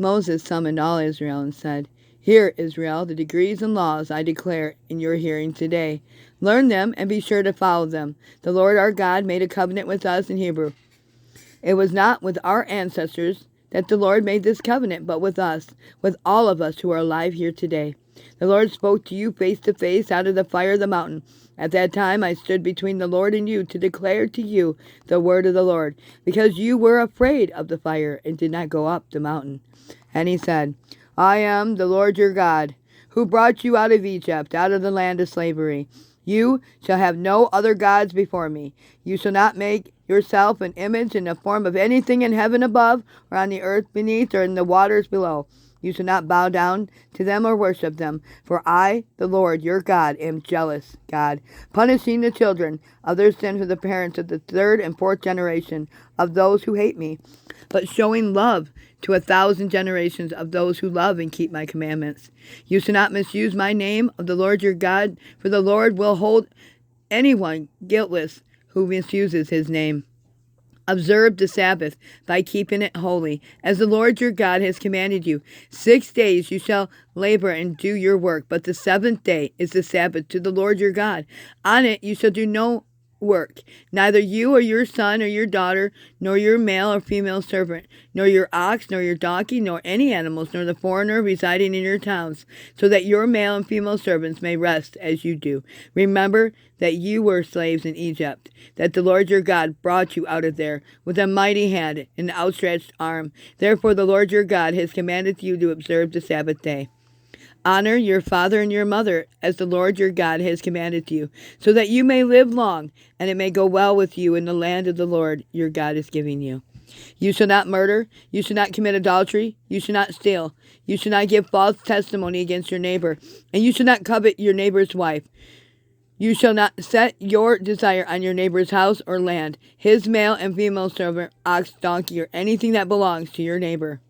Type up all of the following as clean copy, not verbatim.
Moses summoned all Israel and said, "Hear, Israel, the decrees and laws I declare in your hearing today. Learn them and be sure to follow them. The Lord our God made a covenant with us in Hebrew. It was not with our ancestors that the Lord made this covenant, but with us, with all of us who are alive here today. The Lord spoke to you face to face out of the fire of the mountain. At that time I stood between the Lord and you to declare to you the word of the Lord, because you were afraid of the fire and did not go up the mountain." And he said, "I am the Lord your God, who brought you out of Egypt, out of the land of slavery. You shall have no other gods before me. You shall not make yourself an image in the form of anything in heaven above, or on the earth beneath, or in the waters below. You shall not bow down to them or worship them, for I, the Lord your God, am jealous God, punishing the children of their sin for the parents of the third and fourth generation of those who hate me, but showing love to 1,000 generations of those who love and keep my commandments. You shall not misuse my name of the Lord your God, for the Lord will hold anyone guiltless who misuses his name. Observe the Sabbath by keeping it holy, as the Lord your God has commanded you. 6 days you shall labor and do your work, but the seventh day is the Sabbath to the Lord your God. On it you shall do no work, neither you or your son or your daughter, nor your male or female servant, nor your ox, nor your donkey, nor any animals, nor the foreigner residing in your towns, so that your male and female servants may rest as you do. Remember that you were slaves in Egypt, that the Lord your God brought you out of there with a mighty hand and outstretched arm. Therefore the Lord your God has commanded you to observe the Sabbath day. Honor your father and your mother, as the Lord your God has commanded you, so that you may live long, and it may go well with you in the land of the Lord your God is giving you. You shall not murder, you shall not commit adultery, you shall not steal, you shall not give false testimony against your neighbor, and you shall not covet your neighbor's wife. You shall not set your desire on your neighbor's house or land, his male and female servant, ox, donkey, or anything that belongs to your neighbor.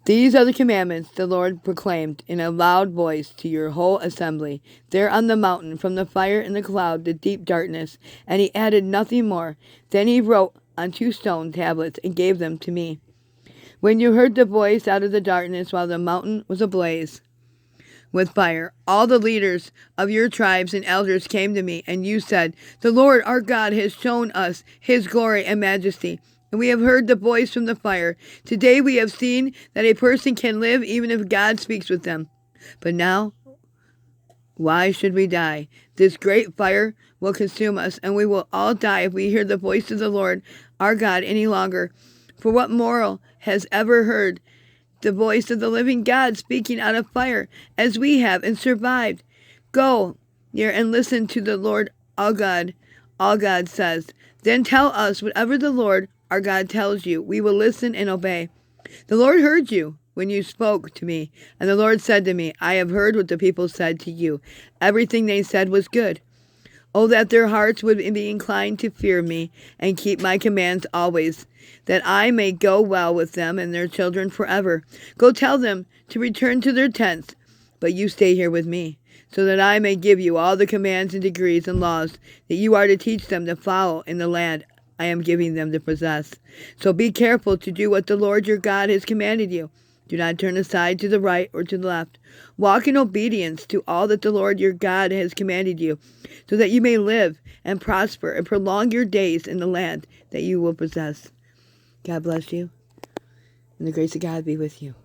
These are the commandments the Lord proclaimed in a loud voice to your whole assembly, there on the mountain, from the fire and the cloud, the deep darkness, and he added nothing more. Then he wrote on 2 stone tablets and gave them to me. When you heard the voice out of the darkness while the mountain was ablaze with fire, all the leaders of your tribes and elders came to me, and you said, "The Lord our God has shown us his glory and majesty, and we have heard the voice from the fire. Today we have seen that a person can live even if God speaks with them. But now, why should we die? This great fire will consume us, and we will all die if we hear the voice of the Lord our God any longer. For what mortal has ever heard the voice of the living God speaking out of fire, as we have, and survived? Go near and listen to the Lord our God. All God says. Then tell us whatever the Lord our God tells you. We will listen and obey." The Lord heard you when you spoke to me, and the Lord said to me, "I have heard what the people said to you. Everything they said was good. Oh, that their hearts would be inclined to fear me and keep my commands always, that I may go well with them and their children forever. Go tell them to return to their tents, but you stay here with me, so that I may give you all the commands and decrees and laws that you are to teach them to follow in the land I am giving them to possess. So be careful to do what the Lord your God has commanded you. Do not turn aside to the right or to the left. Walk in obedience to all that the Lord your God has commanded you, so that you may live and prosper and prolong your days in the land that you will possess." God bless you, and the grace of God be with you.